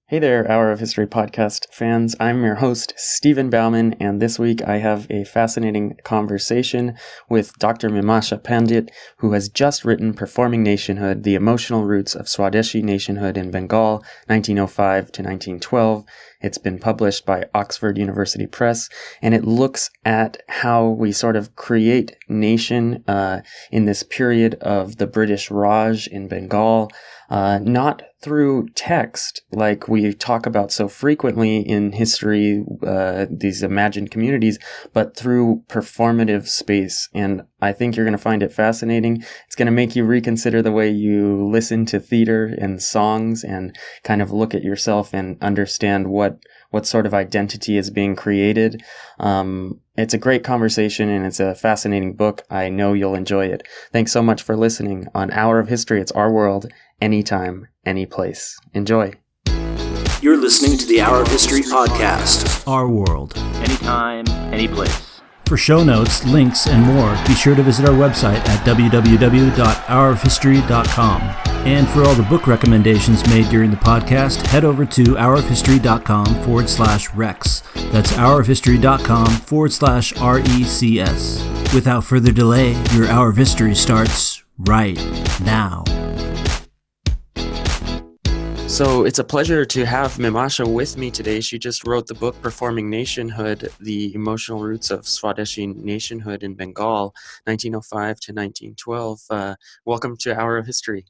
Hey there, Hour of History podcast fans. I'm your host, Stephen Bauman, and this week I have a fascinating conversation with Dr. Mimasha Pandit, who has just written Performing Nationhood, The Emotional Roots of Swadeshi Nationhood in Bengal, 1905 to 1912. It's been published by Oxford University Press, and it looks at how we sort of create nation in this period of the British Raj in Bengal, not through text like we talk about so frequently in history, these imagined communities, but through performative space. And I think you're going to find it fascinating. It's going to make you reconsider the way you listen to theater and songs and kind of look at yourself and understand what sort of identity is being created. It's a great conversation and it's a fascinating book. I know you'll enjoy it. Thanks so much for listening. On Hour of History, it's our world, anytime, any place. Enjoy. You're listening to the Hour of History podcast. Our world. Anytime, any place. For show notes, links, and more, be sure to visit our website at www.hourofhistory.com. And for all the book recommendations made during the podcast, head over to hourofhistory.com/rex. That's hourofhistory.com/RECS. Without further delay, your Hour of History starts right now. So it's a pleasure to have Mimasha with me today. She just wrote the book Performing Nationhood, The Emotional Roots of Swadeshi Nationhood in Bengal, 1905 to 1912. Welcome to Hour of History.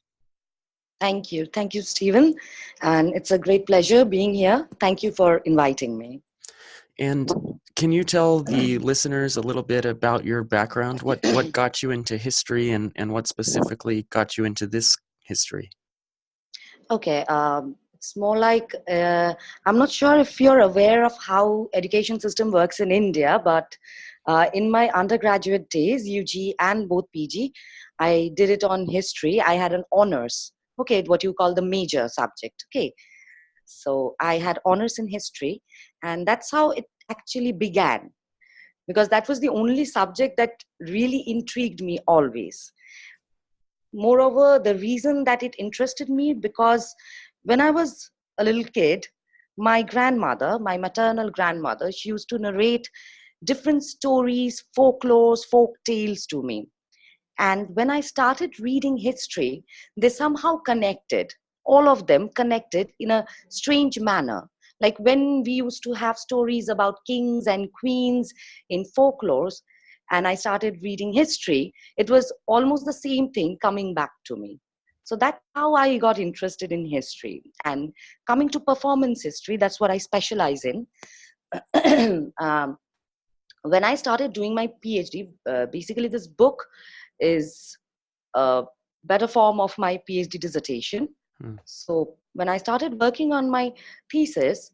Thank you. Thank you, Stephen. And it's a great pleasure being here. Thank you for inviting me. And can you tell the listeners a little bit about your background? What got you into history and what specifically got you into this history? Okay. It's more like, I'm not sure if you're aware of how education system works in India, but in my undergraduate days, UG and both PG, I did it on history. I had an honors. Okay, what you call the major subject. Okay. So I had honors in history, and that's how it actually began, because that was the only subject that really intrigued me always. Moreover, the reason that it interested me, because when I was a little kid, my grandmother, my maternal grandmother, she used to narrate different stories, folklores, folk tales to me. And when I started reading history, they somehow connected. All of them connected in a strange manner. Like when we used to have stories about kings and queens in folklores, and I started reading history, it was almost the same thing coming back to me. So that's how I got interested in history. And coming to performance history, that's what I specialize in. When I started doing my PhD, basically this book is a better form of my PhD dissertation. So when I started working on my thesis,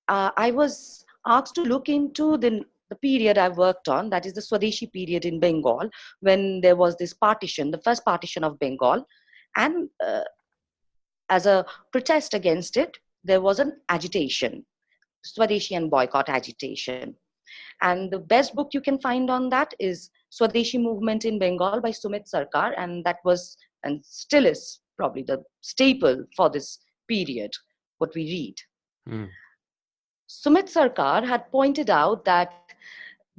I was asked to look into the period I worked on, that is the Swadeshi period in Bengal, when there was this partition, the first partition of Bengal. And as a protest against it, there was an agitation, Swadeshi and boycott agitation. And the best book you can find on that is Swadeshi Movement in Bengal by Sumit Sarkar. And that was, and still is, probably the staple for this period, what we read. Sumit Sarkar had pointed out that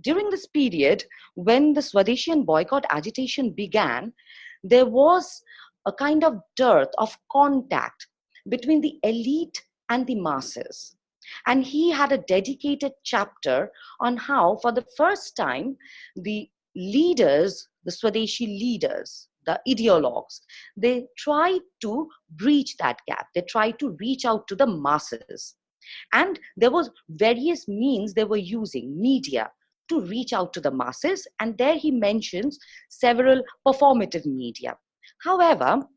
during this period, when the Swadeshi and boycott agitation began, there was a kind of dearth of contact between the elite and the masses. And he had a dedicated chapter on how, for the first time, the leaders, the Swadeshi leaders, the ideologues, they tried to breach that gap. They tried to reach out to the masses. And there was various means they were using, media, to reach out to the masses. And there he mentions several performative media. However,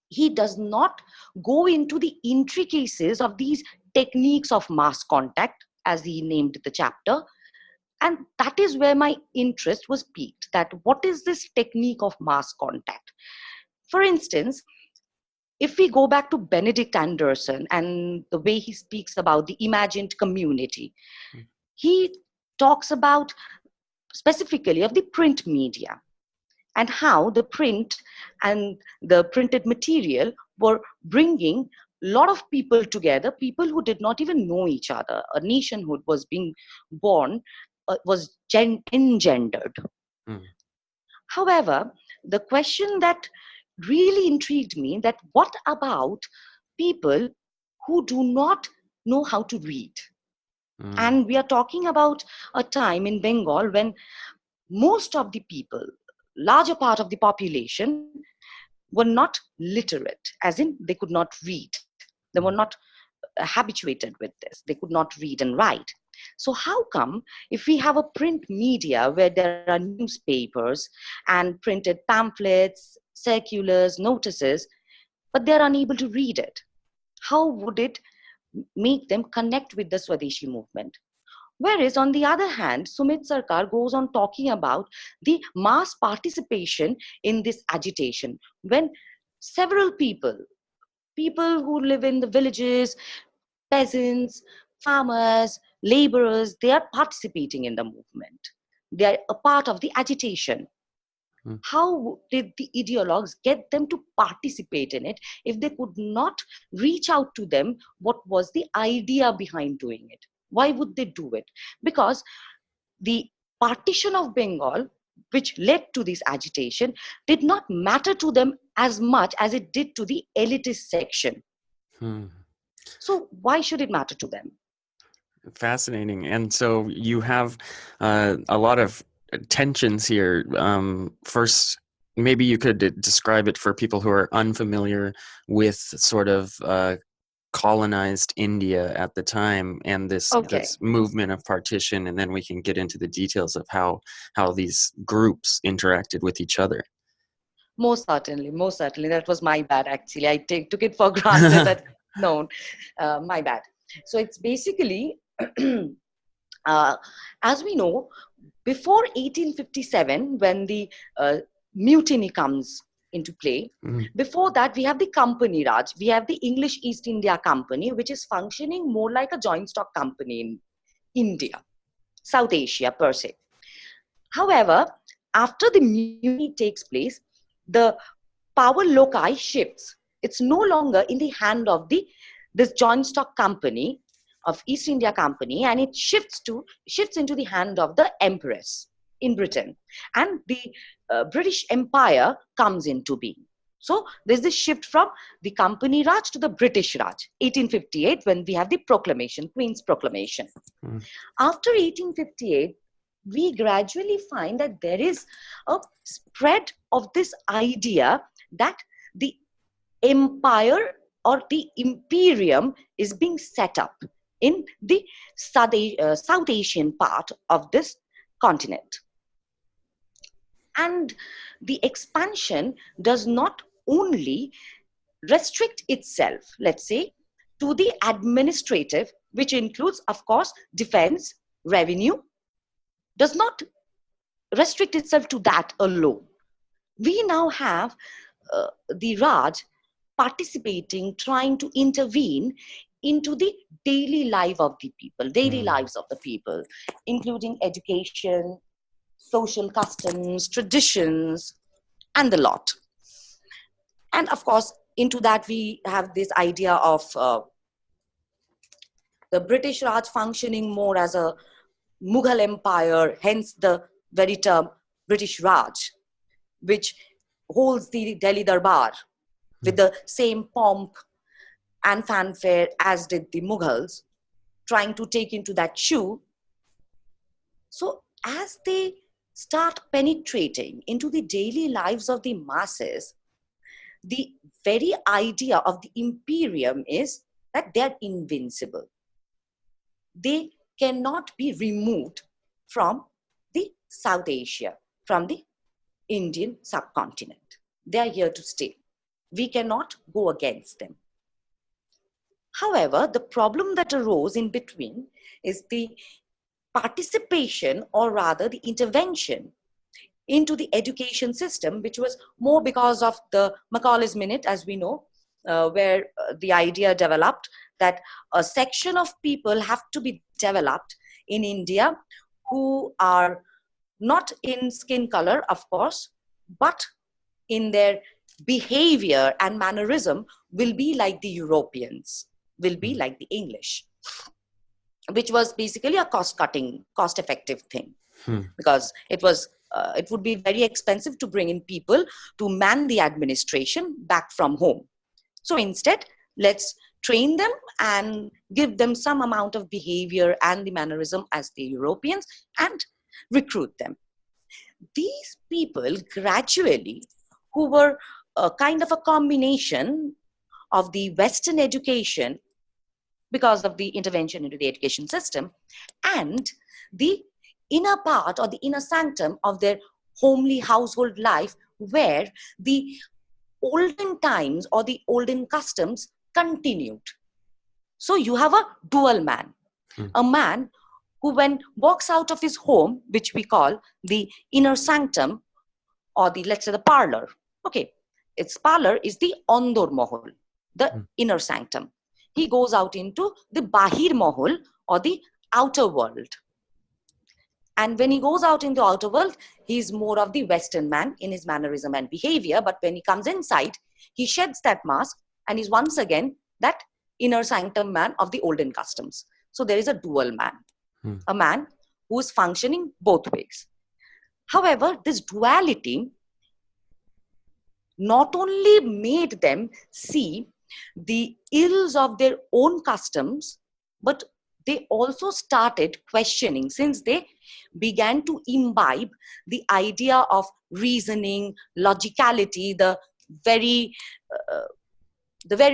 he does not go into the intricacies of these techniques of mass contact, as he named the chapter. And that is where my interest was piqued, that what is this technique of mass contact? For instance, if we go back to Benedict Anderson and the way he speaks about the imagined community, he talks about specifically of the print media and how the print and the printed material were bringing lot of people together, people who did not even know each other. A nationhood was being born, engendered. Mm. However, the question that really intrigued me, that what about people who do not know how to read? Mm. And we are talking about a time in Bengal when most of the people, larger part of the population, were not literate, as in they could not read. They were Mm. not habituated with this. They could not read and write. So how come if we have a print media where there are newspapers and printed pamphlets, circulars, notices, but they're unable to read it? How would it make them connect with the Swadeshi movement? Whereas, on the other hand, Sumit Sarkar goes on talking about the mass participation in this agitation when several people who live in the villages, peasants, farmers, laborers, they are participating in the movement. They are a part of the agitation. Mm. How did the ideologues get them to participate in it if they could not reach out to them? What was the idea behind doing it? Why would they do it? Because the partition of Bengal, which led to this agitation, did not matter to them as much as it did to the elitist section. Hmm. So why should it matter to them? Fascinating. And so you have a lot of tensions here. First, maybe you could describe it for people who are unfamiliar with sort of colonized India at the time and Okay. this movement of partition, and then we can get into the details of how these groups interacted with each other. Most certainly, most certainly. That was my bad, actually. Took it for granted that no, my bad. So it's basically, uh, as we know, before 1857, when the mutiny comes into play, Mm. before that, we have the Company Raj. We have the English East India Company, which is functioning more like a joint stock company in India, South Asia per se. However, after the mutiny takes place, the power loci shifts. It's no longer in the hand of the this joint stock company of East India Company, and it shifts into the hand of the Empress in Britain, and the British Empire comes into being. So there's this shift from the Company Raj to the British Raj. 1858, when we have the proclamation, Queen's Proclamation. Mm. After 1858, we gradually find that there is a spread of this idea that the empire or the imperium is being set up in the South Asian part of this continent. And the expansion does not only restrict itself, let's say, to the administrative, which includes, of course, defense, revenue, does not restrict itself to that alone. We now have the Raj participating, trying to intervene into the daily life of the people, daily Mm. lives of the people, including education, social customs, traditions, and the lot. And of course, into that we have this idea of the British Raj functioning more as a Mughal empire, hence the very term British Raj, which holds the Delhi Darbar with the same pomp and fanfare as did the Mughals, trying to take into that shoe. So as they start penetrating into the daily lives of the masses, the very idea of the imperium is that they are invincible. They cannot be removed from the South Asia, from the Indian subcontinent. They are here to stay. We cannot go against them. However, the problem that arose in between is the participation, or rather the intervention into the education system, which was more because of the Macaulay's Minute, as we know, where the idea developed that a section of people have to be developed in India who are not in skin color, of course, but in their behavior and mannerism will be like the Europeans, will be like the English, which was basically a cost-effective thing, because it would be very expensive to bring in people to man the administration back from home. So instead, let's train them and give them some amount of behavior and the mannerism as the Europeans and recruit them. These people gradually, who were a kind of a combination of the Western education because of the intervention into the education system and the inner part or the inner sanctum of their homely household life, where the olden times or the olden customs continued. So you have a dual man, a man who, when walks out of his home, which we call the inner sanctum, or the, let's say, the parlor. Okay, its parlor is the Ondor Mahol, the inner sanctum. He goes out into the Bahir Mahol, or the outer world. And when he goes out in the outer world, he's more of the Western man in his mannerism and behavior. But when he comes inside, he sheds that mask and is once again that inner sanctum man of the olden customs. So there is a dual man, a man who is functioning both ways. However, this duality not only made them see the ills of their own customs, but they also started questioning, since they began to imbibe the idea of reasoning, logicality, the very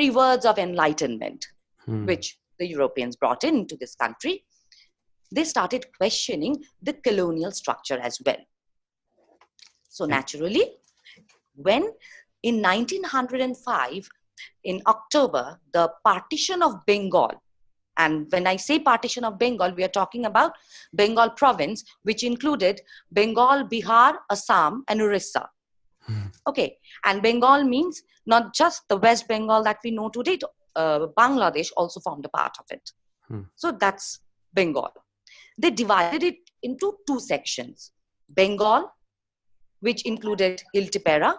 words of enlightenment, which the Europeans brought into this country. They started questioning the colonial structure as well. So naturally, when in 1905, in October, the partition of Bengal, and when I say partition of Bengal, we are talking about Bengal province, which included Bengal, Bihar, Assam, and Orissa. Okay, and Bengal means not just the West Bengal that we know today, Bangladesh also formed a part of it. So that's Bengal. They divided it into two sections. Bengal, which included Hiltipera,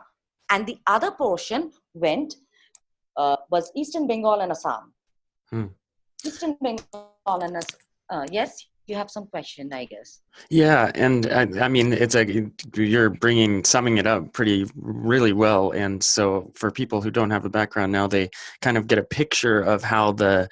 and the other portion was Eastern Bengal and Assam. Eastern Bengal and Assam. Yes, you have some question, I guess. Yeah, and I mean, you're summing it up really well. And so for people who don't have a background now, they kind of get a picture of how the,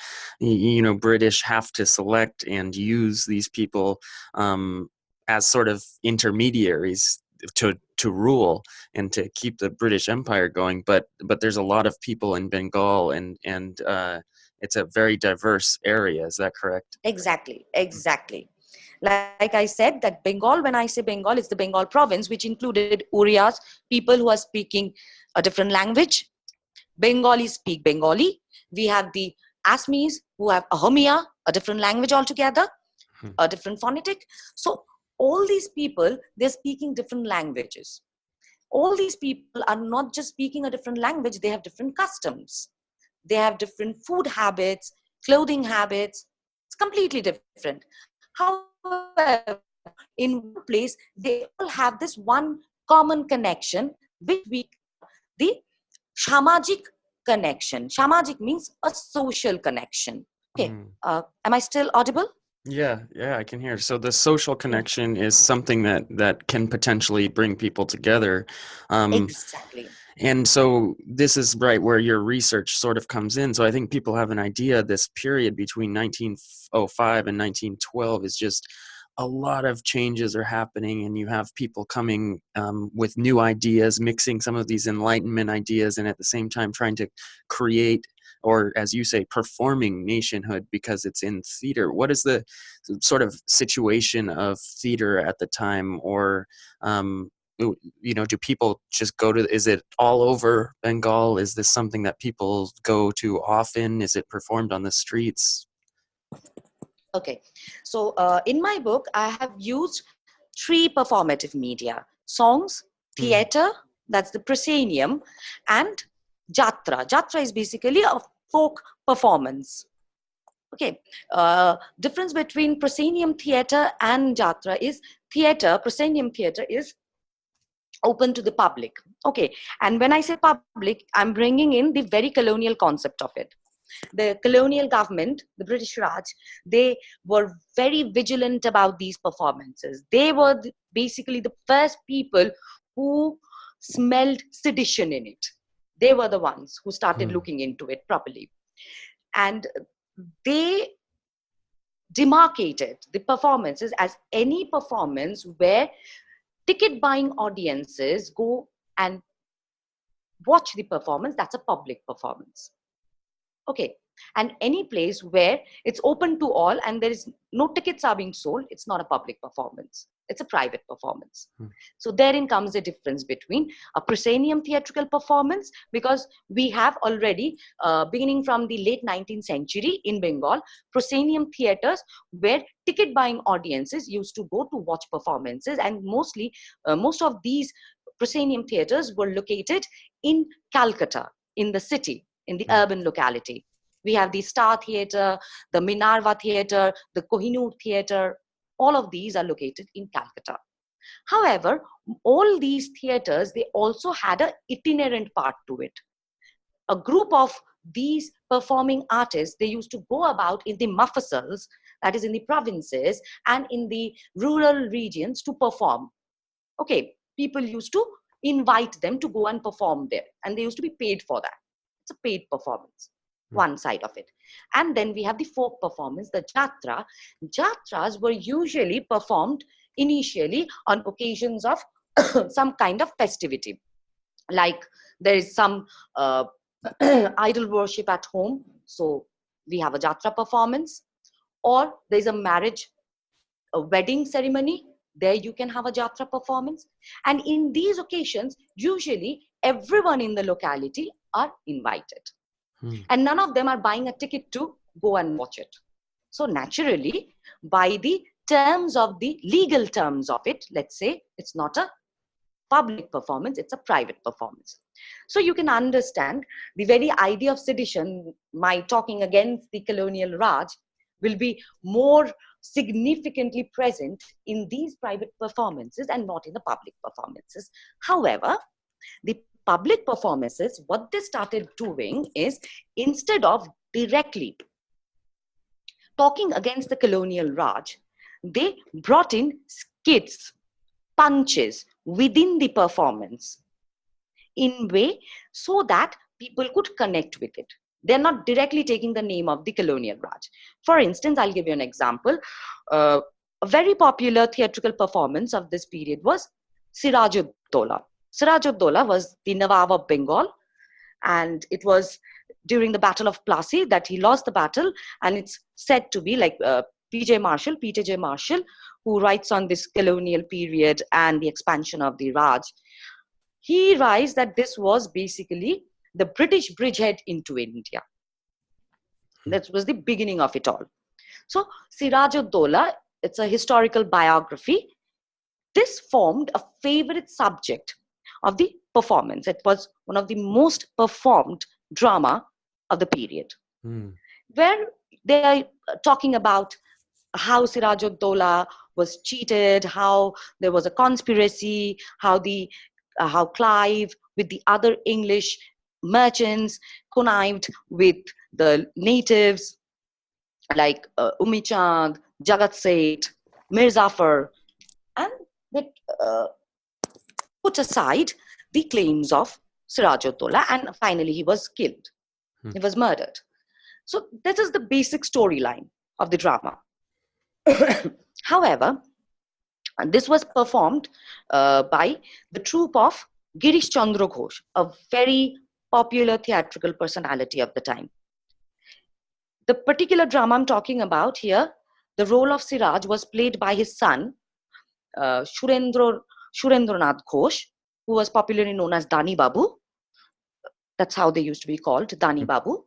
British have to select and use these people as sort of intermediaries to rule and to keep the British Empire going. But there's a lot of people in Bengal, and it's a very diverse area. Is that correct? Exactly. Like I said, that Bengal, when I say Bengal, it's the Bengal province, which included Uriyas, people who are speaking a different language. Bengalis speak Bengali. We have the Assamese who have Ahomia, a different language altogether, a different phonetic. So all these people, they're speaking different languages. All these people are not just speaking a different language, they have different customs. They have different food habits, clothing habits. It's completely different. However, in one place, they all have this one common connection, which we call the shamajik connection. Shamajik means a social connection. Okay, am I still audible? Yeah, I can hear. So the social connection is something that can potentially bring people together. Exactly. And so this is right where your research sort of comes in. So I think people have an idea this period between 1905 and 1912 is just a lot of changes are happening, and you have people coming with new ideas, mixing some of these Enlightenment ideas, and at the same time trying to create, or as you say, performing nationhood because it's in theater. What is the sort of situation of theater at the time? Or do people just go to, is it all over Bengal? Is this something that people go to often? Is it performed on the streets? Okay, so in my book, I have used 3 performative media: songs, theater, that's the proscenium, and jatra. Jatra is basically a folk performance. Okay, difference between proscenium theater and jatra is proscenium theater is open to the public. Okay, and when I say public, I'm bringing in the very colonial concept of it. The colonial government, the British Raj, they were very vigilant about these performances. They were basically the first people who smelled sedition in it. They were the ones who started looking into it properly. And they demarcated the performances as any performance where ticket buying audiences go and watch the performance. That's a public performance. Okay, and any place where it's open to all and there is no tickets are being sold, it's not a public performance, it's a private performance. So therein comes the difference between a proscenium theatrical performance, because we have already beginning from the late 19th century in Bengal, proscenium theaters where ticket buying audiences used to go to watch performances, and mostly most of these proscenium theaters were located in Calcutta, in the city, in the urban locality. We have the Star Theatre, the Minerva Theatre, the Kohinoor Theatre. All of these are located in Calcutta. However, all these theatres, they also had an itinerant part to it. A group of these performing artists, they used to go about in the mafasals, that is in the provinces and in the rural regions, to perform. Okay, people used to invite them to go and perform there, and they used to be paid for that. It's a paid performance, one side of it. And then we have the folk performance, the jatra. Jatras were usually performed initially on occasions of some kind of festivity, like there is some idol worship at home, so we have a jatra performance, or there's a marriage, a wedding ceremony, there you can have a jatra performance. And in these occasions, usually everyone in the locality are invited, and none of them are buying a ticket to go and watch it. So naturally, by the terms of the legal terms of it, let's say it's not a public performance, it's a private performance. So you can understand the very idea of sedition, my talking against the colonial Raj, will be more significantly present in these private performances and not in the public performances. However, the public performances, what they started doing is, instead of directly talking against the colonial Raj, they brought in skits, punches within the performance in way so that people could connect with it. They're not directly taking the name of the colonial Raj. For instance, I'll give you an example. A very popular theatrical performance of this period was Siraj-ud-Dowla. Siraj-ud-Dowla was the Nawab of Bengal, and it was during the Battle of Plassey that he lost the battle, and it's said to be like Peter J. Marshall, who writes on this colonial period and the expansion of the Raj. He writes that this was basically the British bridgehead into India. That was the beginning of it all. So Siraj-ud-Dowla, it's a historical biography. This formed a favorite subject of the performance. It was one of the most performed drama of the period, where they are talking about how Siraj-ud-Dowla was cheated, how there was a conspiracy, how Clive with the other English merchants connived with the natives like Umi Chand, Jagat Seth, Mir Zafar, and they put aside the claims of Siraj-ud-Dowla, and finally he was killed. He was murdered. So this is the basic storyline of the drama. However, this was performed by the troupe of Girish Chandra Ghosh, a very popular theatrical personality of the time. The particular drama I'm talking about here, the role of Siraj was played by his son, Surendranath Ghosh, who was popularly known as Dani Babu. That's how they used to be called, Dani Babu.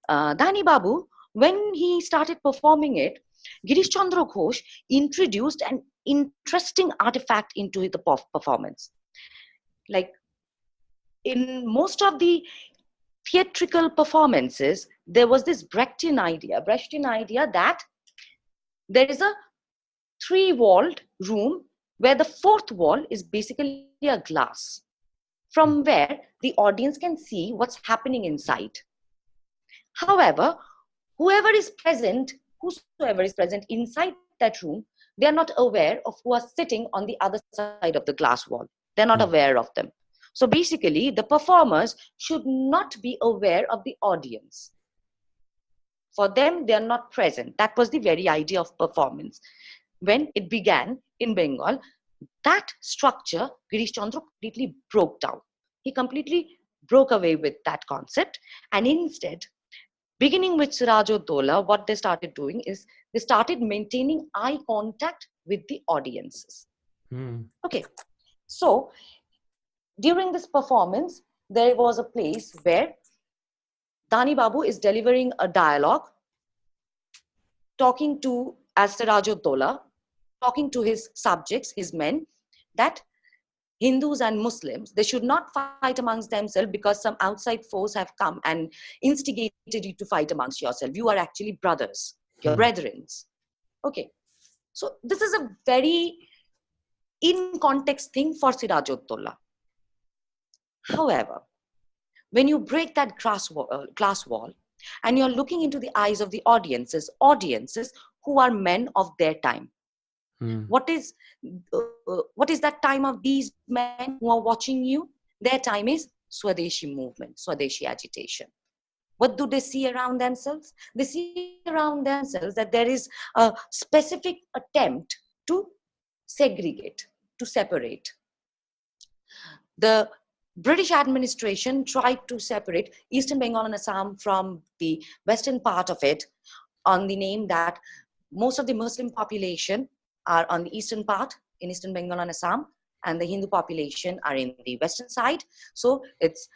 Dani Babu, when he started performing it, Girish Chandra Ghosh introduced an interesting artifact into the performance. Like in most of the theatrical performances, there was this Brechtian idea that there is a three-walled room where the fourth wall is basically a clear glass from where the audience can see what's happening inside. However, whosoever is present inside that room, they are not aware of who are sitting on the other side of the glass wall. They're not aware of them. So basically, the performers should not be aware of the audience. For them, they are not present. That was the very idea of performance. When it began in Bengal, that structure, Girish Chandra completely broke down. He completely broke away with that concept. And instead, beginning with Sirajuddola, what they started doing is they started maintaining eye contact with the audiences. Okay, so during this performance, there was a place where Dani Babu is delivering a dialogue, talking to, as Sirajuddola, talking to his subjects, his men, that Hindus and Muslims, they should not fight amongst themselves because some outside force have come and instigated you to fight amongst yourself. You are actually brothers, your brethren. Okay, so this is a very in context thing for Sirajuddola. However, when you break that glass wall and you're looking into the eyes of the audiences who are men of their time, what is that time of these men who are watching you? Their time is Swadeshi movement, Swadeshi agitation. What do they see around themselves? They see around themselves that there is a specific attempt to segregate, to separate. The British administration tried to separate Eastern Bengal and Assam from the western part of it on the name that most of the Muslim population are on the eastern part in Eastern Bengal and Assam, and the Hindu population are in the western side. So it's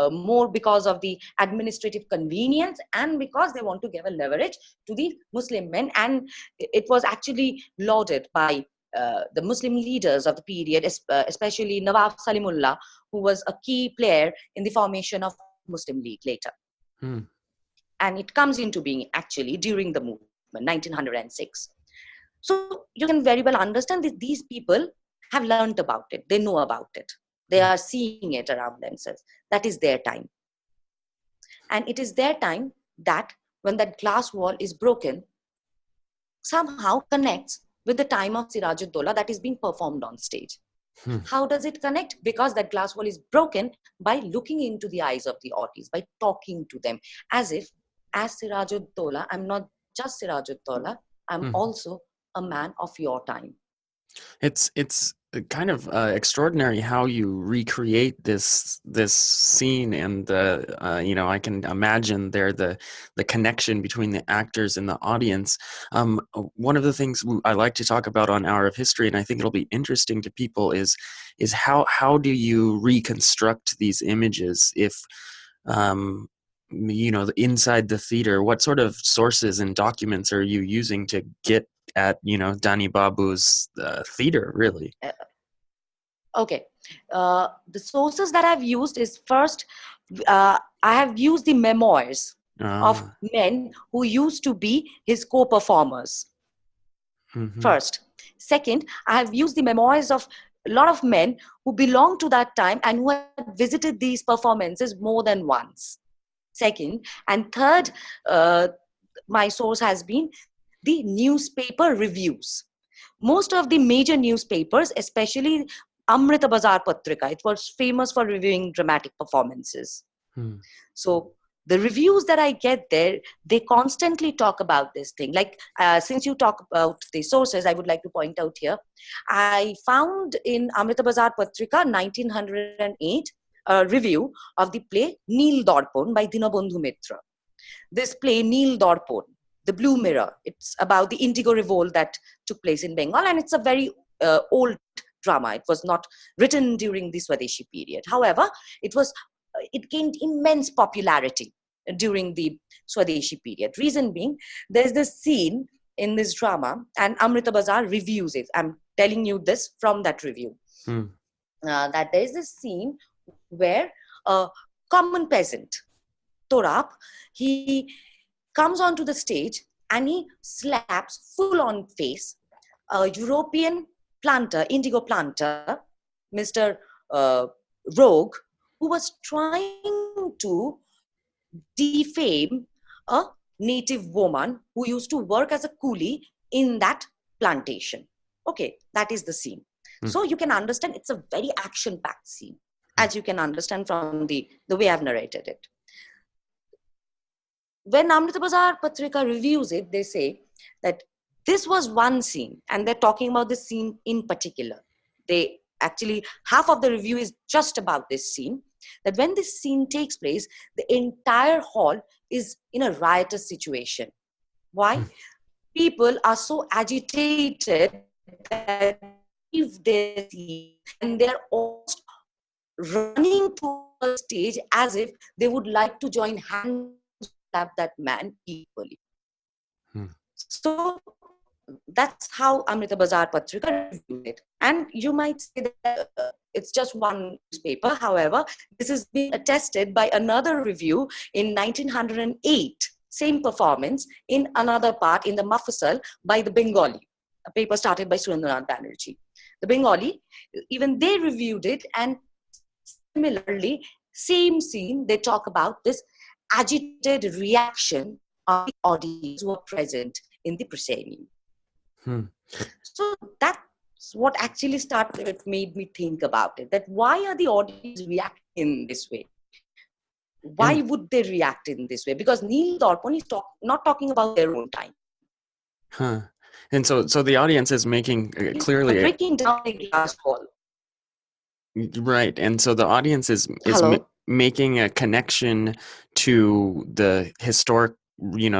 more because of the administrative convenience and because they want to give a leverage to the Muslim men. And it was actually lauded by the Muslim leaders of the period, especially Nawab Salimullah, who was a key player in the formation of Muslim League later. And it comes into being actually during the movement, 1906. So you can very well understand that these people have learned about it. They know about it. They are seeing it around themselves. That is their time. And it is their time that when that glass wall is broken, somehow connects with the time of Sirajuddola that is being performed on stage. How does it connect? Because that glass wall is broken by looking into the eyes of the audience, by talking to them, as if, as Sirajuddola, I'm not just Sirajuddola, I'm also a man of your time. It's kind of extraordinary how you recreate this scene, and I can imagine there the connection between the actors and the audience. One of the things I like to talk about on Hour of History, and I think it'll be interesting to people, is how do you reconstruct these images if inside the theater? What sort of sources and documents are you using to get at Dani Babu's theater, really? Okay, the sources that I've used is first, I have used the memoirs of men who used to be his co-performers. First. Second, I have used the memoirs of a lot of men who belonged to that time and who had visited these performances more than once. Second. And third, my source has been the newspaper reviews. Most of the major newspapers, especially Amrita Bazar Patrika, it was famous for reviewing dramatic performances. So the reviews that I get there, they constantly talk about this thing. Like, since you talk about the sources, I would like to point out here. I found in Amrita Bazar Patrika, 1908, a review of the play Neel Dorpon by Dinabandhu Mitra. This play, Neel Dorpon, The Blue Mirror, it's about the Indigo Revolt that took place in Bengal, and it's a very old drama. It was not written during the Swadeshi period. However, it gained immense popularity during the Swadeshi period. Reason being, there's this scene in this drama, and Amrita Bazar reviews it. I'm telling you this from that review. That there's this scene where a common peasant, Torap, he comes onto the stage and he slaps full on face a European planter, indigo planter, Mr. rogue who was trying to defame a native woman who used to work as a coolie in that plantation. Okay, that is the scene. So you can understand it's a very action-packed scene, as you can understand from the way I've narrated it. When Amrita Bazar Patrika reviews it, they say that this was one scene, and they're talking about this scene in particular. They actually, half of the review is just about this scene, that when this scene takes place, the entire hall is in a riotous situation. Why? People are so agitated that leave their seat and they're almost running to the stage as if they would like to join hands to slap that man equally. So that's how Amrita Bazar Patrika reviewed it. And you might say that it's just one newspaper. However, this has been attested by another review in 1908, same performance in another part in the Mafasal by the Bengali, a paper started by Surendranath Banerjee. The Bengali, even they reviewed it, and similarly, same scene, they talk about this agitated reaction of the audience who are present in the proscenium. So that's what actually made me think about it, that why are the audience reacting in this way? Why would they react in this way? Because Neil Dorpan is not talking about their own time. And so the audience is making clearly breaking down a glass wall. Right. And so the audience is making a connection to the historic,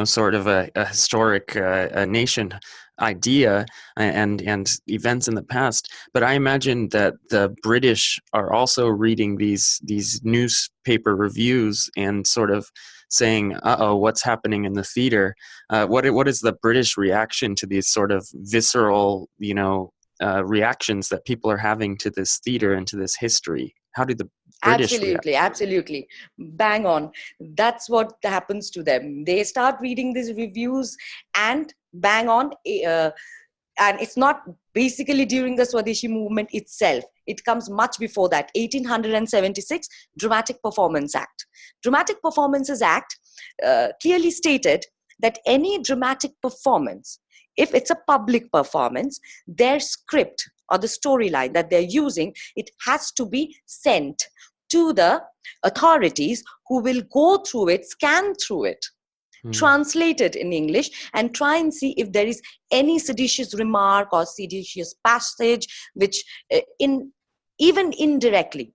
sort of a historic a nation idea and events in the past. But I imagine that the British are also reading these newspaper reviews and sort of saying, "Uh-oh, what's happening in the theater?" What is the British reaction to these sort of visceral, reactions that people are having to this theater and to this history? How do the British react? Absolutely. Bang on. That's what happens to them. They start reading these reviews and bang on. And it's not basically during the Swadeshi movement itself. It comes much before that. 1876, Dramatic Performance Act. Dramatic Performances Act clearly stated that any dramatic performance, if it's a public performance, their script or the storyline that they're using, it has to be sent to the authorities who will go through it, scan through it, translate it in English, and try and see if there is any seditious remark or seditious passage which even indirectly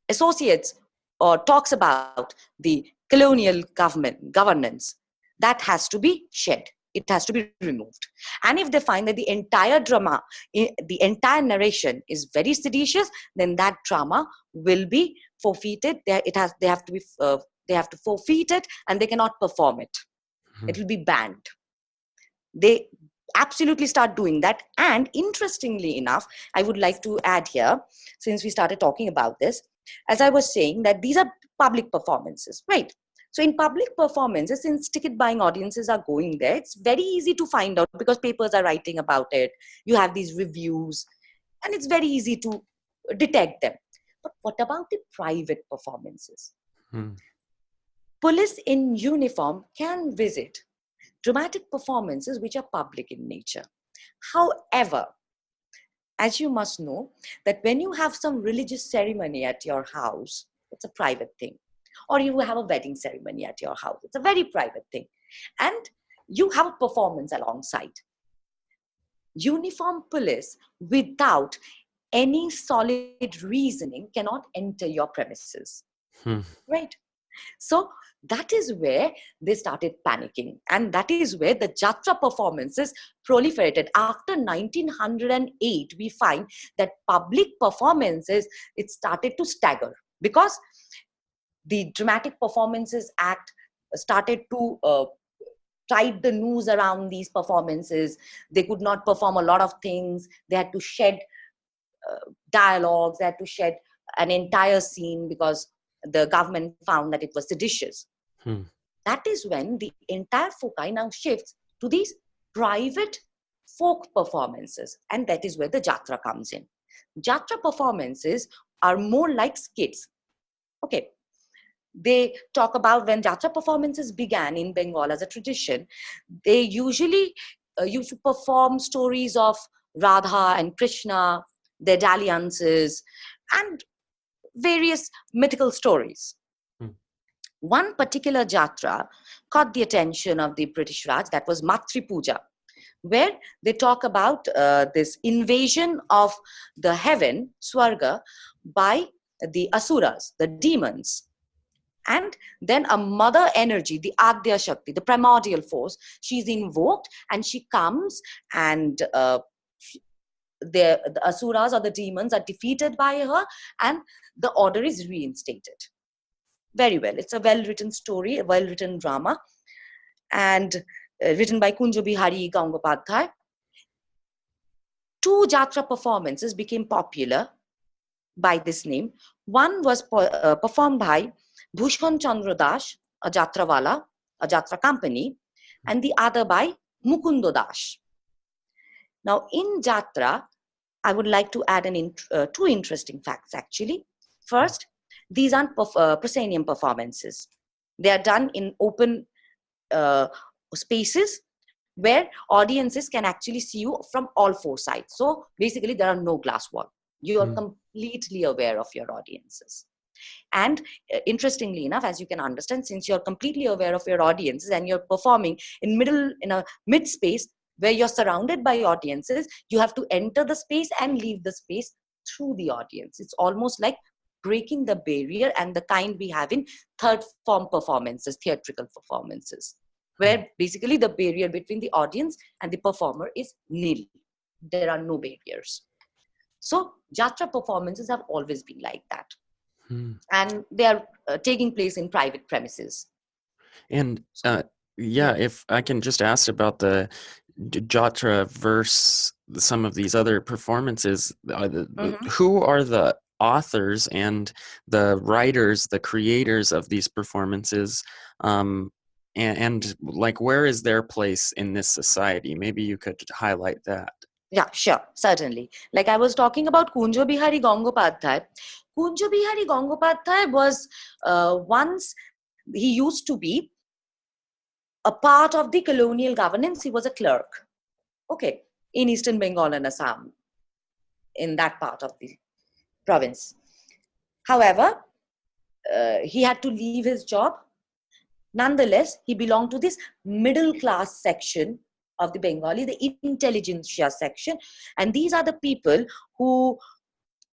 associates or talks about the colonial governance. That has to be shed. It has to be removed. And if they find that the entire drama, the entire narration is very seditious, then that drama will be forfeited. They have to forfeit it, and they cannot perform it. It will be banned. They absolutely start doing that. And interestingly enough, I would like to add here, since we started talking about this, as I was saying, that these are public performances, right? So in public performances, since ticket buying audiences are going there, it's very easy to find out because papers are writing about it. You have these reviews, and it's very easy to detect them. But what about the private performances? Police in uniform can visit dramatic performances which are public in nature. However, as you must know, that when you have some religious ceremony at your house, it's a private thing. Or you have a wedding ceremony at your house, it's a very private thing. And you have a performance alongside. Uniform police, without any solid reasoning, cannot enter your premises. Right? So that is where they started panicking. And that is where the Jatra performances proliferated. After 1908, we find that public performances, it started to stagger. Because the Dramatic Performances Act started to tied the noose around these performances. They could not perform a lot of things. They had to shed dialogues. They had to shed an entire scene because the government found that it was seditious. That is when the entire foci now shifts to these private folk performances. And that is where the Jatra comes in. Jatra performances are more like skits. Okay. They talk about when Jatra performances began in Bengal as a tradition, they usually used to perform stories of Radha and Krishna, their dalliances, and various mythical stories. Hmm. One particular Jatra caught the attention of the British Raj, that was Matri Puja, where they talk about this invasion of the heaven, Swarga, by the Asuras, the demons. And then a mother energy, the Adya Shakti, the primordial force, she's invoked and she comes and the Asuras or the demons are defeated by her and the order is reinstated. Very well. It's a well-written story, a well-written drama, and written by Kunjo Bihari Gangopadhyay. Two Jatra performances became popular by this name. One was performed by Bhushon Chandra Das, a Jatrawala, a Jatra company, and the other by Mukundo Das. Now, in Jatra, I would like to add two interesting facts actually. First, these aren't proscenium performances. They are done in open spaces where audiences can actually see you from all four sides. So basically, there are no glass walls. You are completely aware of your audiences. And interestingly enough, as you can understand, since you're completely aware of your audiences and you're performing in a mid space where you're surrounded by audiences, you have to enter the space and leave the space through the audience. It's almost like breaking the barrier and the kind we have in third form performances, theatrical performances, where basically the barrier between the audience and the performer is nil. There are no barriers. So Jatra performances have always been like that. And they are taking place in private premises. And if I can just ask about the Jatra versus some of these other performances, who are the authors and the writers, the creators of these performances, and like where is their place in this society? Maybe you could highlight that. Yeah, sure, certainly. Like I was talking about Kunjo Bihari Gangopadhyay. Kunjo Bihari Gangopadhyay was once, he used to be a part of the colonial governance. He was a clerk, okay, in Eastern Bengal and Assam, in that part of the province. However, he had to leave his job. Nonetheless, he belonged to this middle class section of the Bengali, the intelligentsia section. And these are the people who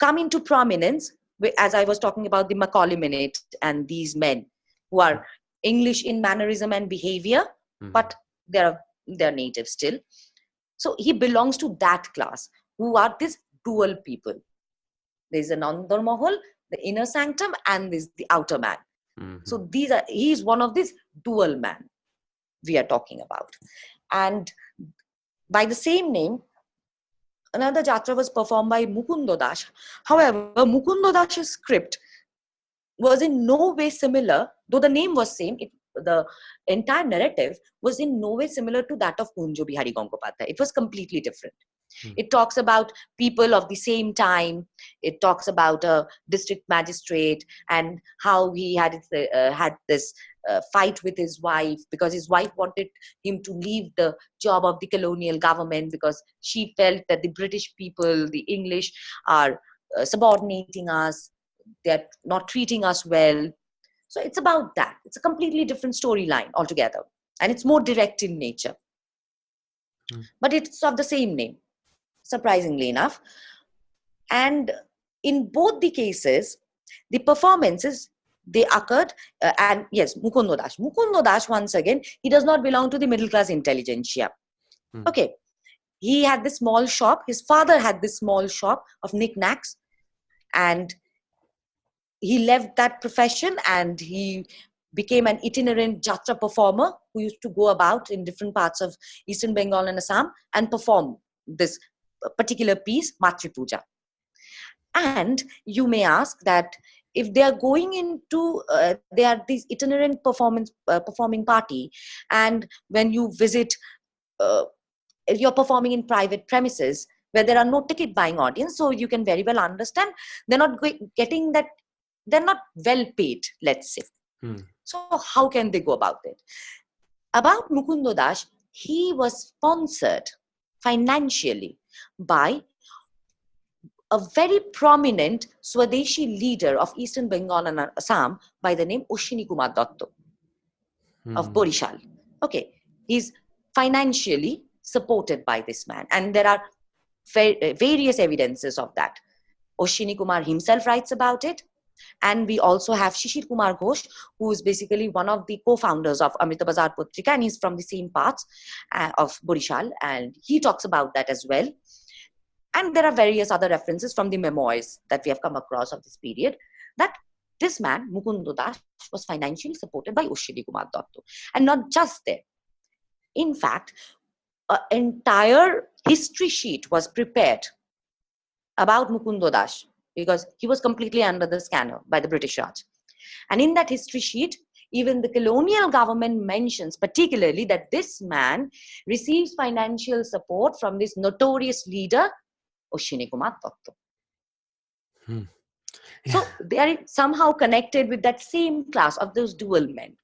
come into prominence, as I was talking about the Macaulay Minute and these men who are English in mannerism and behavior, but they're native still. So he belongs to that class, who are these dual people. There's an Andar Mahal, the inner sanctum, and there's the outer man. So he's one of these dual man we are talking about. And by the same name, another Jatra was performed by Mukundo Das. However, Mukundo Das's script was in no way similar, though the name was same. The entire narrative was in no way similar to that of Kunjo Bihari Gangopadhyay. It was completely different. It talks about people of the same time. It talks about a district magistrate and how he had this fight with his wife because his wife wanted him to leave the job of the colonial government because she felt that the British people, the English, are subordinating us. They're not treating us well. So it's about that. It's a completely different storyline altogether. And it's more direct in nature. But it's of the same name, surprisingly enough. And in both the cases, the performances, they occurred, and yes, Mukundo Das. Mukundo Das, once again, he does not belong to the middle class intelligentsia. Okay. He had this small shop. His father had this small shop of knickknacks. And he left that profession and he became an itinerant Jatra performer who used to go about in different parts of Eastern Bengal and Assam and perform this particular piece, Matri Puja. And you may ask that if they are going into, they are these itinerant performing party, and when you visit, you're performing in private premises, where there are no ticket buying audience. So you can very well understand they're not getting that, they're not well paid, let's say. So how can they go about it? About Mukundo Das, he was sponsored financially by a very prominent Swadeshi leader of Eastern Bengal and Assam by the name Oshini Kumar Datto of Borishal. Okay, he's financially supported by this man, and there are various evidences of that. Oshini Kumar himself writes about it, and we also have Shishir Kumar Ghosh, who is basically one of the co-founders of Amrita Bazar Putrika, and he's from the same parts of Borishal, and he talks about that as well. And there are various other references from the memoirs that we have come across of this period, that this man, Mukundo Das, was financially supported by Oshini Kumar Datto. And not just there. In fact, an entire history sheet was prepared about Mukundo Das, because he was completely under the scanner by the British Raj. And in that history sheet, even the colonial government mentions particularly that this man receives financial support from this notorious leader, Oshini Kumar Datto. So they are somehow connected with that same class of those dual men.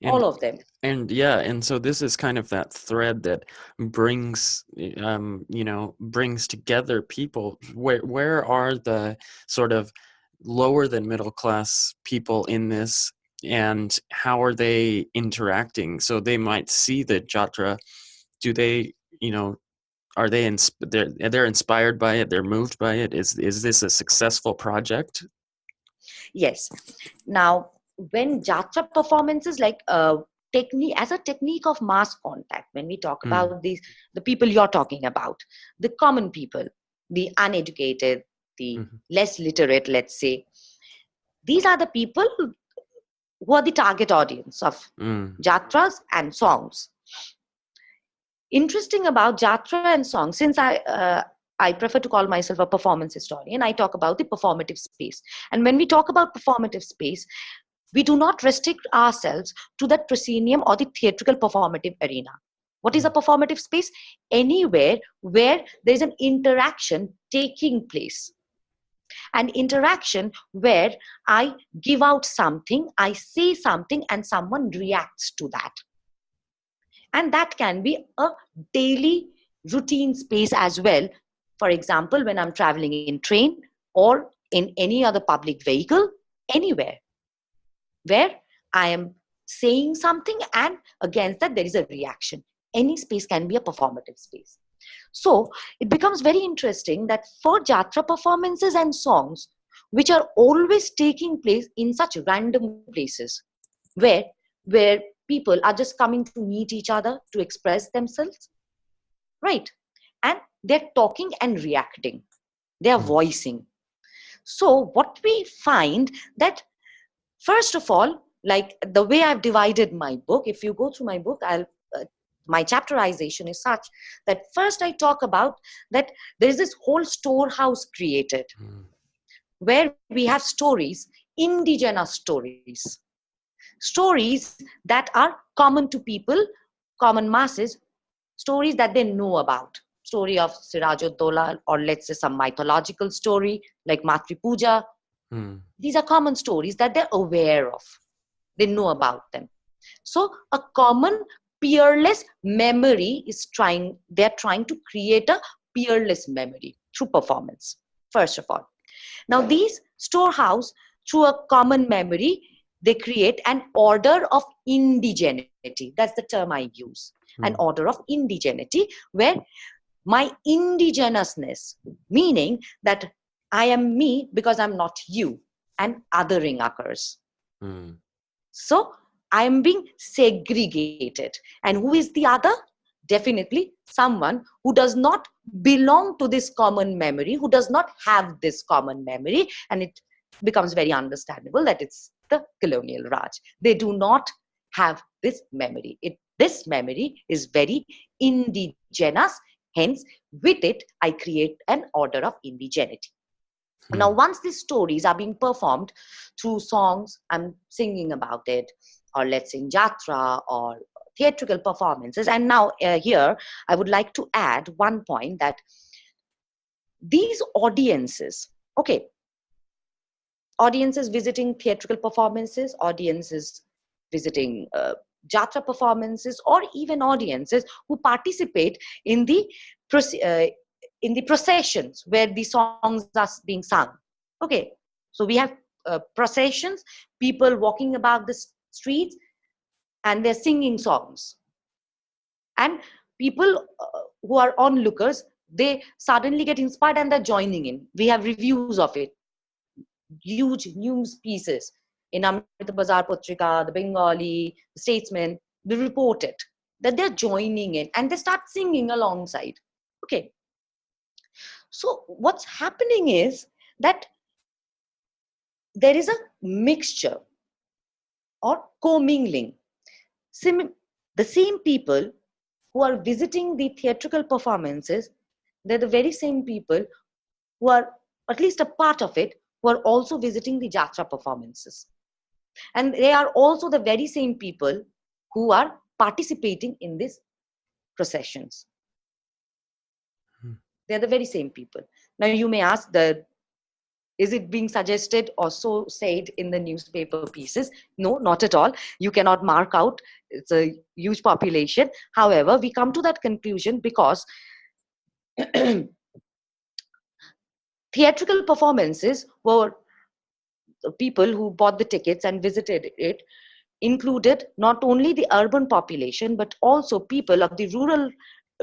All of them. And so this is kind of that thread that brings brings together people. Where are the sort of lower than middle class people in this, and how are they interacting? So they might see the Jatra. Do they, are they they're inspired by it, they're moved by it? Is this a successful project? Yes. Now, when Jatra performances, like as a technique of mass contact, when we talk about the people you're talking about, the common people, the uneducated, the less literate, let's say, these are the people who are the target audience of Jatras and songs. Interesting about Jatra and songs, since I prefer to call myself a performance historian, I talk about the performative space. And when we talk about performative space, we do not restrict ourselves to that proscenium or the theatrical performative arena. What is a performative space? Anywhere where there is an interaction taking place. An interaction where I give out something, I say something, and someone reacts to that. And that can be a daily routine space as well. For example, when I'm traveling in train or in any other public vehicle, anywhere where I am saying something and against that there is a reaction. Any space can be a performative space. So it becomes very interesting that for Jatra performances and songs, which are always taking place in such random places, where people are just coming to meet each other to express themselves, right? And they're talking and reacting. They're voicing. So what we find that, first of all, like the way I've divided my book, if you go through my book, my chapterization is such that first I talk about that there is this whole storehouse created where we have stories, indigenous stories that are common to people, common masses, stories that they know about. Story of Sirajuddola, or let's say some mythological story like Matri Puja. These are common stories that they're aware of. They know about them. So a common peerless memory they're trying to create a peerless memory through performance, first of all. Now these storehouse, through a common memory, they create an order of indigeneity. That's the term I use. An order of indigeneity, where my indigenousness, meaning that I am me because I'm not you, and othering occurs. So I am being segregated. And who is the other? Definitely someone who does not belong to this common memory, who does not have this common memory. And it becomes very understandable that it's the colonial Raj. They do not have this memory. This memory is very indigenous. Hence, with it, I create an order of indigeneity. Now, once these stories are being performed through songs, I'm singing about it, or let's sing Jatra or theatrical performances. And now here, I would like to add one point that these audiences, okay, audiences visiting theatrical performances, audiences visiting jatra performances, or even audiences who participate in the processions where the songs are being sung. Okay, so we have processions, people walking about the streets and they're singing songs, and people who are onlookers, they suddenly get inspired and they're joining in. We have reviews of it, huge news pieces in Amrita Bazar Patrika, the Bengali, the Statesman. They report it that they're joining in and they start singing alongside. Okay, so what's happening is that there is a mixture or commingling. The same people who are visiting the theatrical performances, they're the very same people who are, at least a part of it, who are also visiting the jatra performances. And they are also the very same people who are participating in these processions. They're the very same people. Now you may ask, is it being suggested or so said in the newspaper pieces? No, not at all. You cannot mark out. It's a huge population. However, we come to that conclusion because theatrical performances were people who bought the tickets and visited it included not only the urban population but also people of the rural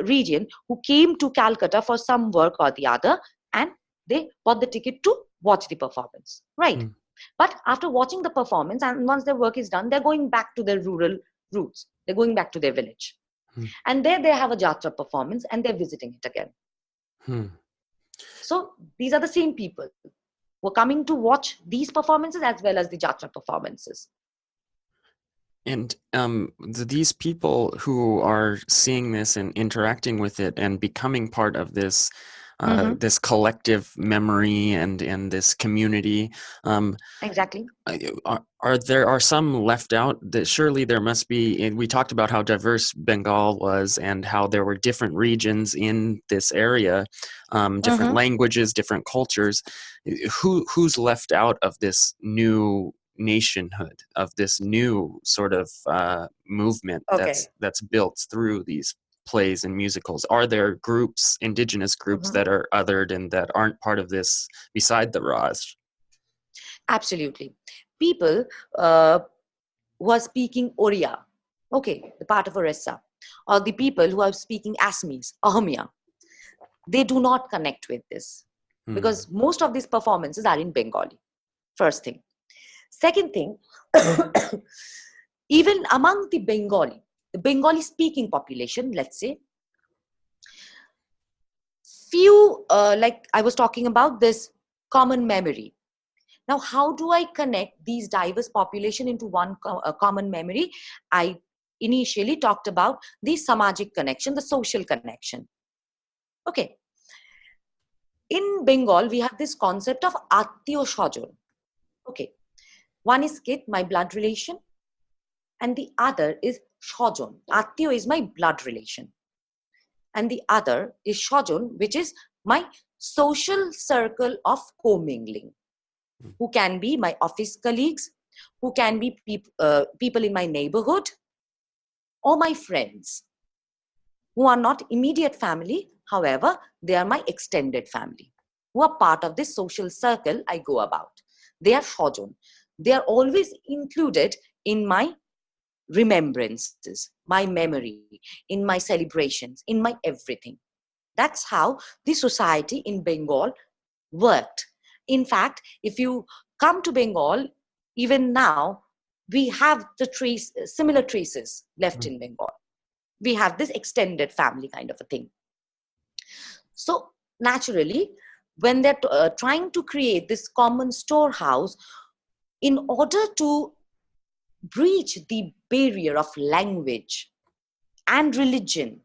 region who came to Calcutta for some work or the other, and they bought the ticket to watch the performance, right? But after watching the performance, and once their work is done, they're going back to their rural roots, they're going back to their village, and there they have a jatra performance and they're visiting it again. So these are the same people who are coming to watch these performances as well as the jatra performances. And these people who are seeing this and interacting with it and becoming part of this this collective memory and this community, Exactly. are some left out? That surely there must be. And we talked about how diverse Bengal was and how there were different regions in this area, different languages, different cultures. Who's left out of this new nationhood, of this new sort of movement Okay. that's built through these plays and musicals? Are there groups, indigenous groups, that are othered and that aren't part of this beside the Raj? Absolutely. People who are speaking Oriya, okay, the part of Orissa, or the people who are speaking Assamese, Ahomia, they do not connect with this because most of these performances are in Bengali. First thing. Second thing, even among the Bengali speaking population, let's say, few, like I was talking about this common memory. Now, how do I connect these diverse population into one common memory? I initially talked about the samajik connection, the social connection. Okay. In Bengal, we have this concept of Attiyo Shajon. Okay. One is kith, my blood relation, and the other is Shajon. Attiyo is my blood relation. And the other is Shajon, which is my social circle of commingling, who can be my office colleagues, who can be people in my neighborhood, or my friends, who are not immediate family. However, they are my extended family, who are part of this social circle I go about. They are Shajon. They are always included in my remembrances, my memory, in my celebrations, in my everything. That's how the society in Bengal worked. In fact, if you come to Bengal, even now, we have the similar traces left in Bengal. We have this extended family kind of a thing. So naturally, when they're trying to create this common storehouse, in order to breach the barrier of language and religion,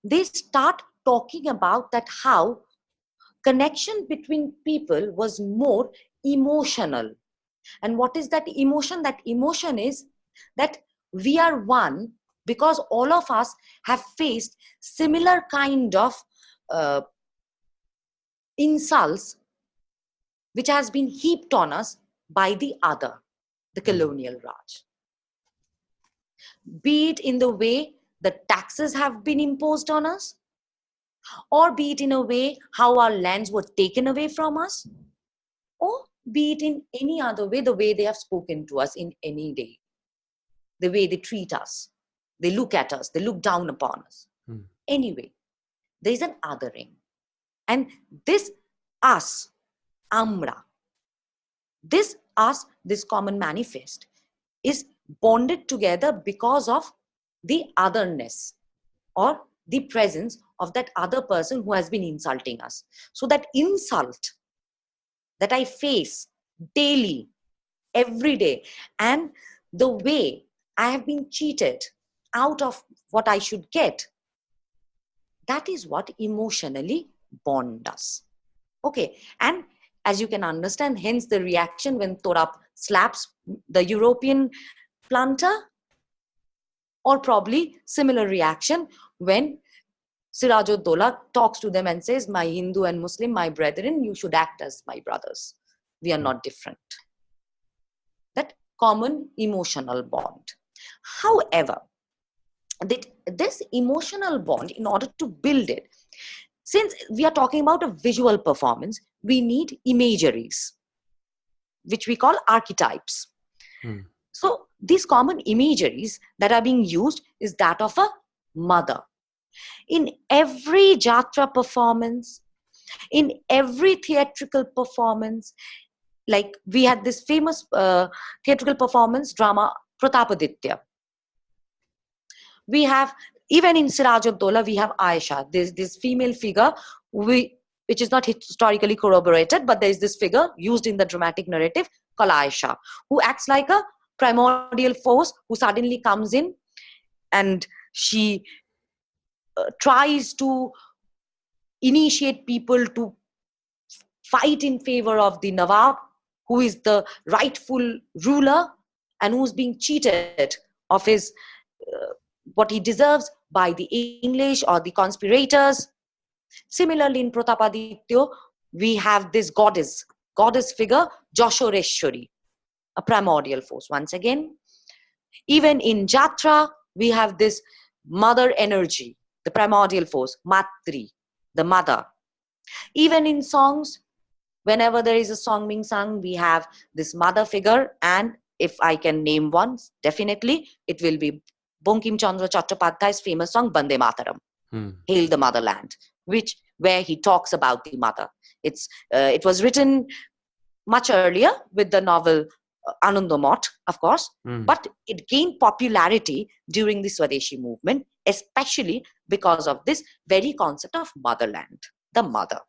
they start talking about that how connection between people was more emotional. And what is that emotion? That emotion is that we are one because all of us have faced similar kind of insults which has been heaped on us by the other, the colonial Raj. Be it in the way the taxes have been imposed on us, or be it in a way how our lands were taken away from us, or be it in any other way, the way they have spoken to us in any day, the way they treat us, they look at us, they look down upon us. Anyway, there is an othering. And this us, Amra, this us, this common manifest, is bonded together because of the otherness or the presence of that other person who has been insulting us. So that insult that I face daily, every day, and the way I have been cheated out of what I should get, that is what emotionally bonds us. Okay, and as you can understand, hence the reaction when Torap slaps the European planter, or probably similar reaction when Sirajuddola talks to them and says, my Hindu and Muslim, my brethren, you should act as my brothers. We are not different. That common emotional bond. However, this emotional bond, in order to build it, since we are talking about a visual performance, we need imageries, which we call archetypes. So these common imageries that are being used is that of a mother. In every jatra performance, in every theatrical performance, like we had this famous theatrical performance drama, Pratapaditya. We have, even in Sirajuddola, we have Aisha, this female figure, which is not historically corroborated, but there is this figure used in the dramatic narrative called Aisha, who acts like a primordial force who suddenly comes in and she tries to initiate people to fight in favor of the Nawab, who is the rightful ruler and who's being cheated of his what he deserves by the English or the conspirators. Similarly, in Pratapaditya, we have this goddess figure, Joshoreshwari, a primordial force. Once again, even in Jatra, we have this mother energy, the primordial force, Matri, the mother. Even in songs, whenever there is a song being sung, we have this mother figure, and if I can name one, definitely it will be Bankim Chandra Chattopadhyay's famous song Bande Mataram, Hail the Motherland, where he talks about the mother. It was written much earlier with the novel Anandamot, of course, but it gained popularity during the Swadeshi movement, especially because of this very concept of motherland, the mother.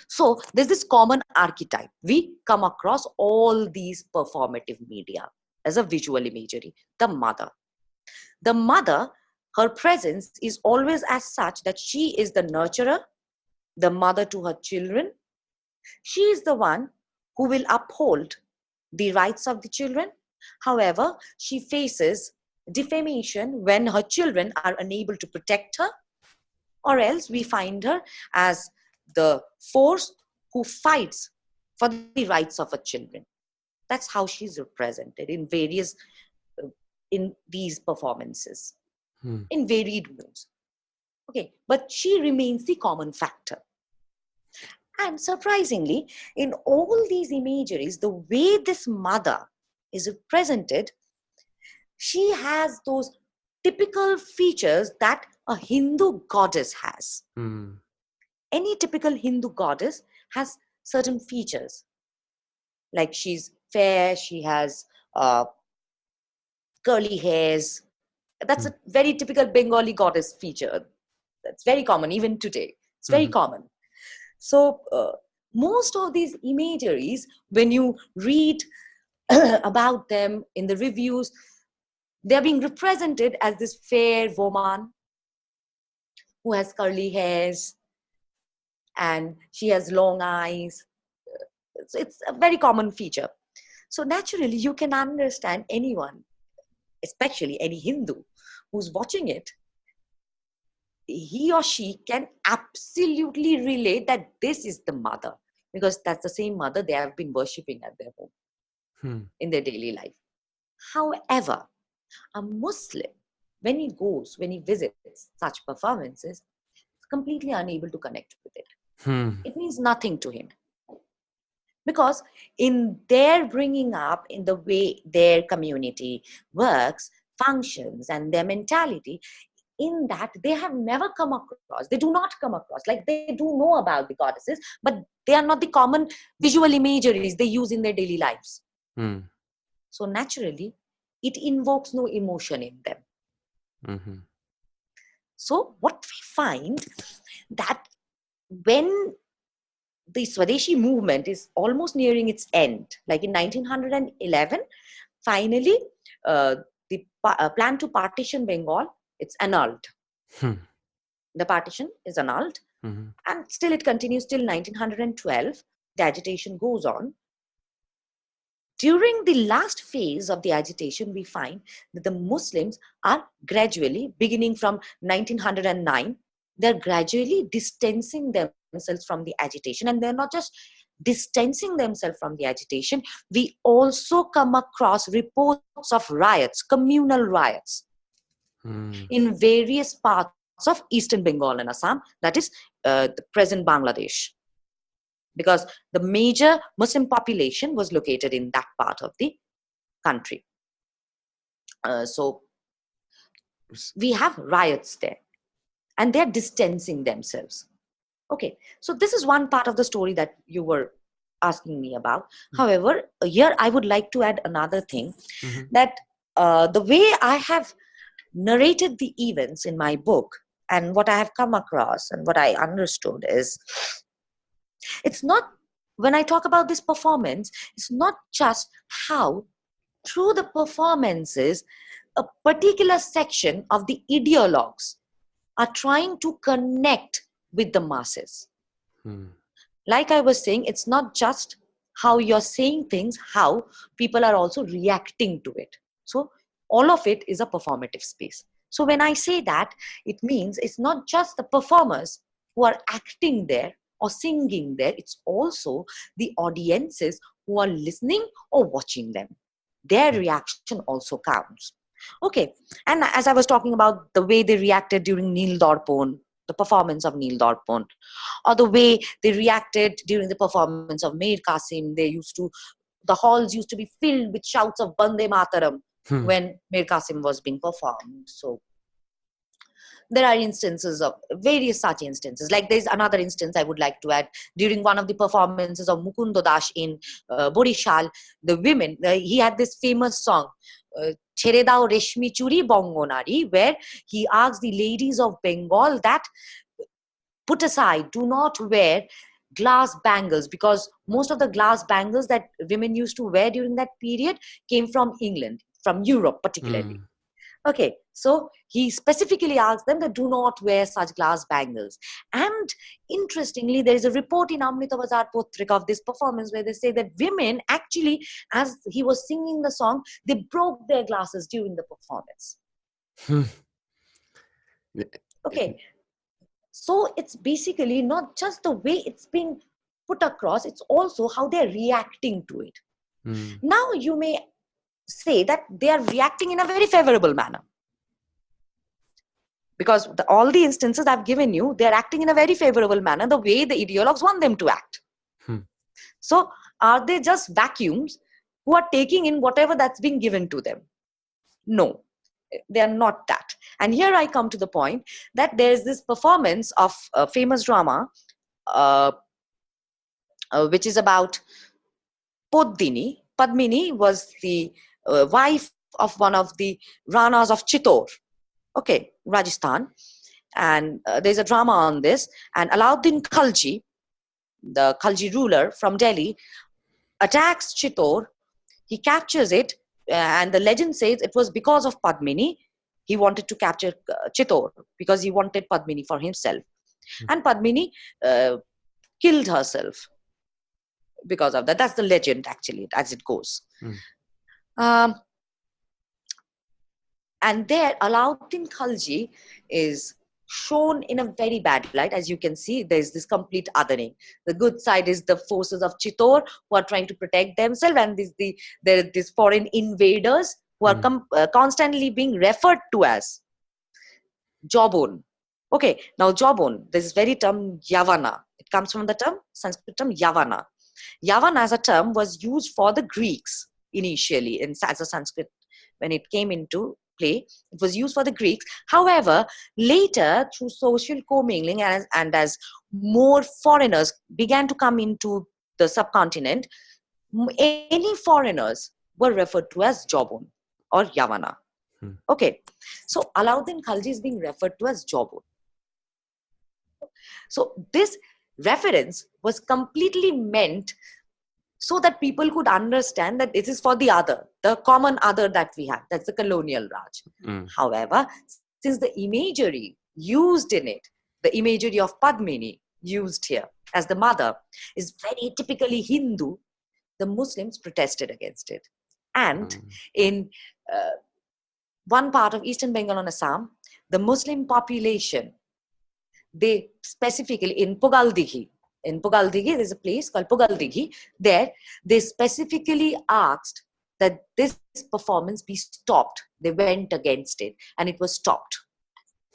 So there's this common archetype. We come across all these performative media as a visual imagery, the mother. The mother, her presence is always as such that she is the nurturer, the mother to her children. She is the one who will uphold the rights of the children. However, she faces defamation when her children are unable to protect her, or else we find her as the force who fights for the rights of her children. That's how she's represented in various in these performances, in varied moods. Okay, but she remains the common factor. And surprisingly, in all these imageries, the way this mother is represented, she has those typical features that a Hindu goddess has. Any typical Hindu goddess has certain features. Like she's fair, she has curly hairs. That's a very typical Bengali goddess feature. That's very common even today. It's very common. So most of these imageries, when you read about them in the reviews, they're being represented as this fair woman who has curly hairs and she has long eyes. It's a very common feature. So naturally, you can understand anyone, especially any Hindu who's watching it, he or she can absolutely relate that this is the mother, because that's the same mother they have been worshipping at their home in their daily life. However, a Muslim, when he visits such performances, is completely unable to connect with it. It means nothing to him. Because in their bringing up, in the way their community works, functions, and their mentality, in that they have never come across, they do not come across, like they do know about the goddesses, but they are not the common visual imageries they use in their daily lives. So naturally, it invokes no emotion in them. So what we find that when the Swadeshi movement is almost nearing its end, like in 1911, finally, the plan to partition Bengal, it's annulled. The partition is annulled, and still it continues till 1912. The agitation goes on. During the last phase of the agitation, we find that the Muslims are gradually, beginning from 1909, they're gradually distancing themselves from the agitation. And they're not just distancing themselves from the agitation, we also come across reports of riots, communal riots, in various parts of Eastern Bengal and Assam, that is the present Bangladesh. Because the major Muslim population was located in that part of the country. So we have riots there, and they're distancing themselves. Okay, so this is one part of the story that you were asking me about. However, here I would like to add another thing, that the way I have narrated the events in my book, and what I have come across and what I understood is, it's not, when I talk about this performance, it's not just how through the performances a particular section of the ideologues are trying to connect with the masses. Like I was saying, it's not just how you're saying things, how people are also reacting to it. So all of it is a performative space. So when I say that, it means it's not just the performers who are acting there or singing there, it's also the audiences who are listening or watching them. Their reaction also counts. Okay, and as I was talking about the way they reacted during Neil Dorpon, the performance of Neil Dorpon, or the way they reacted during the performance of Mir Qasim, the halls used to be filled with shouts of Bande Mataram when Mir Qasim was being performed. So there are instances of various such instances. Like there's another instance I would like to add. During one of the performances of Mukundo Das in Borishal, the women, he had this famous song, Chere Dao Reshmi Churi Bongonari, where he asked the ladies of Bengal that put aside, do not wear glass bangles, because most of the glass bangles that women used to wear during that period came from England, from Europe particularly. Okay, so he specifically asked them that do not wear such glass bangles. And interestingly, there is a report in Amrita Bazar Potrika of this performance where they say that women actually, as he was singing the song, they broke their glasses during the performance. Okay, so it's basically not just the way it's being put across, it's also how they're reacting to it. Now you may say that they are reacting in a very favorable manner, because all the instances I've given you, they're acting in a very favorable manner, the way the ideologues want them to act. So are they just vacuums who are taking in whatever that's being given to them? No, they are not that. And here I come to the point that there's this performance of a famous drama which is about Poddini. Padmini was the wife of one of the Ranas of Chittor, okay, Rajasthan. And there's a drama on this. And Alauddin Khalji, the Khalji ruler from Delhi, attacks Chittor. He captures it, and the legend says it was because of Padmini. He wanted to capture Chittor because he wanted Padmini for himself. And Padmini killed herself because of that. That's the legend, actually, as it goes. And there, Alauddin Khalji is shown in a very bad light. As you can see, there's this complete othering. The good side is the forces of Chittor who are trying to protect themselves, and there are these foreign invaders who are constantly being referred to as jawbone. Okay, now jawbone, this very term Yavana, it comes from the term, Sanskrit term Yavana. Yavana as a term was used for the Greeks initially as a Sanskrit. When it came into play, it was used for the Greeks. However, later through social commingling and as more foreigners began to come into the subcontinent, any foreigners were referred to as jawbone or Yavana. Okay, so Alauddin Khalji is being referred to as jawbone. So this reference was completely meant so that people could understand that this is for the other, the common other that we have, that's the colonial Raj. However, since the imagery used in it, the imagery of Padmini used here as the mother is very typically Hindu, the Muslims protested against it. And in one part of Eastern Bengal and Assam, the Muslim population, they specifically in Pogaldighi, there's a place called Pogaldighi. There, they specifically asked that this performance be stopped. They went against it, and it was stopped.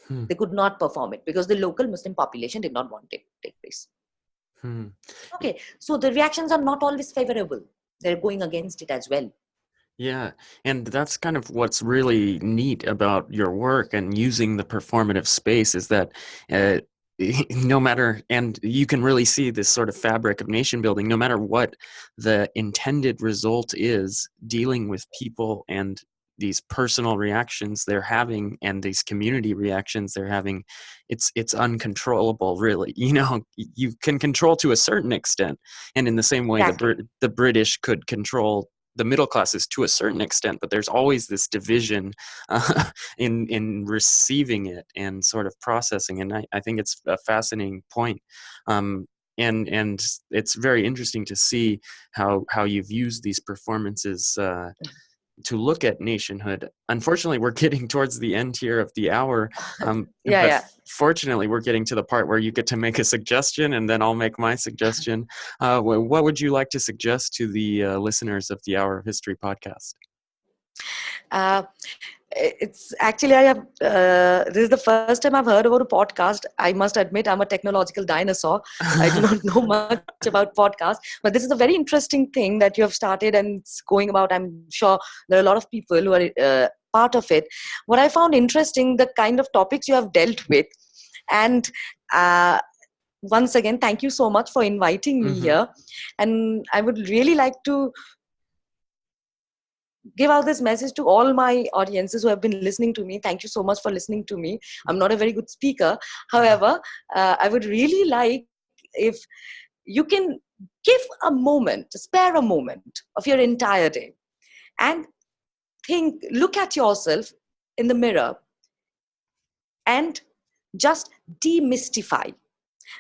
They could not perform it because the local Muslim population did not want it to take place. Okay, so the reactions are not always favorable. They're going against it as well. Yeah, and that's kind of what's really neat about your work and using the performative space is that no matter, and you can really see this sort of fabric of nation building, no matter what the intended result is, dealing with people and these personal reactions they're having and these community reactions they're having, it's uncontrollable, really. You can control to a certain extent, and in the same way the British could control the middle classes to a certain extent, but there's always this division in receiving it and sort of processing. And I think it's a fascinating point. And it's very interesting to see how you've used these performances to look at nationhood. Unfortunately, we're getting towards the end here of the hour. Fortunately, we're getting to the part where you get to make a suggestion, and then I'll make my suggestion. What would you like to suggest to the listeners of the Hour of History podcast? It's actually, I have this is the first time I've heard about a podcast. I must admit I'm a technological dinosaur. I do not know much about podcasts, but this is a very interesting thing that you have started and it's going about. I'm sure there are a lot of people who are part of it. What I found interesting, the kind of topics you have dealt with, and once again, thank you so much for inviting me here. And I would really like to give out this message to all my audiences who have been listening to me. Thank you so much for listening to me. I'm not a very good speaker. However, I would really like if you can spare a moment of your entire day and look at yourself in the mirror and just demystify.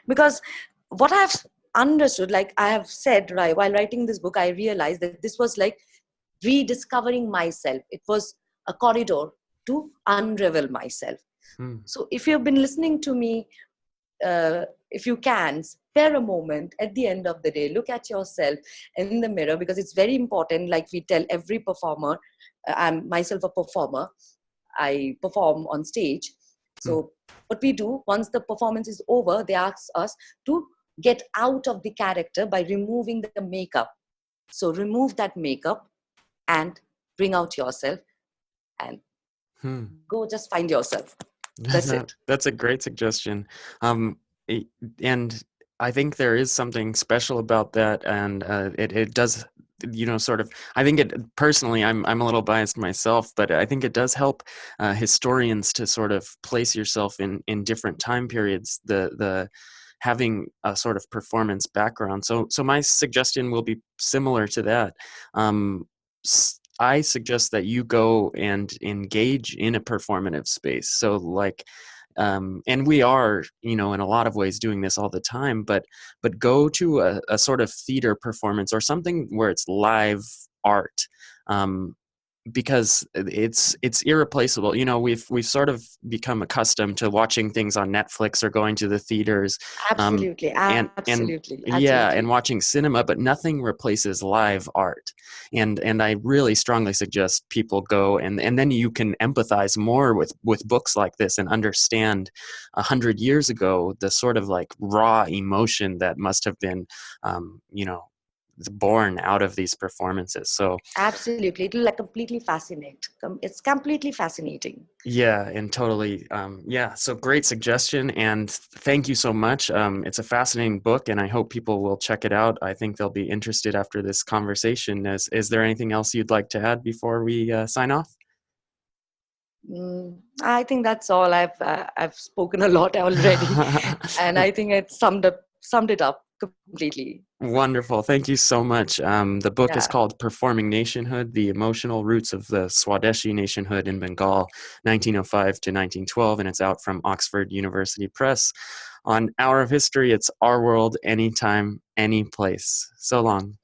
Because what I've understood, like I have said, right, while writing this book, I realized that this was like rediscovering myself. It was a corridor to unravel myself. So if you've been listening to me, if you can spare a moment at the end of the day, look at yourself in the mirror, because it's very important. Like we tell every performer, I'm myself a performer, I perform on stage. So what we do, once the performance is over, they ask us to get out of the character by removing the makeup. So remove that makeup and bring out yourself and go just find yourself. That's it. That's a great suggestion. And I think there is something special about that. And it does, sort of, I think it personally, I'm a little biased myself, but I think it does help historians to sort of place yourself in different time periods, the having a sort of performance background. So my suggestion will be similar to that. I suggest that you go and engage in a performative space. So like, and we are, in a lot of ways doing this all the time, but go to a sort of theater performance or something where it's live art. because it's irreplaceable. You know, we've sort of become accustomed to watching things on Netflix or going to the theaters, Absolutely, and absolutely, yeah, and absolutely. watching cinema, but nothing replaces live art. And I really strongly suggest people go, and then you can empathize more with books like this and understand 100 years ago the sort of like raw emotion that must have been, you know, born out of these performances. So Absolutely. It'll like completely fascinate. It's completely fascinating. yeah, and totally. Yeah, so great suggestion, and thank you so much. It's a fascinating book, and I hope people will check it out. I think they'll be interested after this conversation. Is there anything else you'd like to add before we sign off? I think that's all. I've spoken a lot already, and I think it summed it up completely. Wonderful. Thank you so much. The book is Yeah. called Performing Nationhood, The Emotional Roots of the Swadeshi Nationhood in Bengal, 1905 to 1912, and it's out from Oxford University Press. On Hour of History, it's our world, anytime, any place. So long.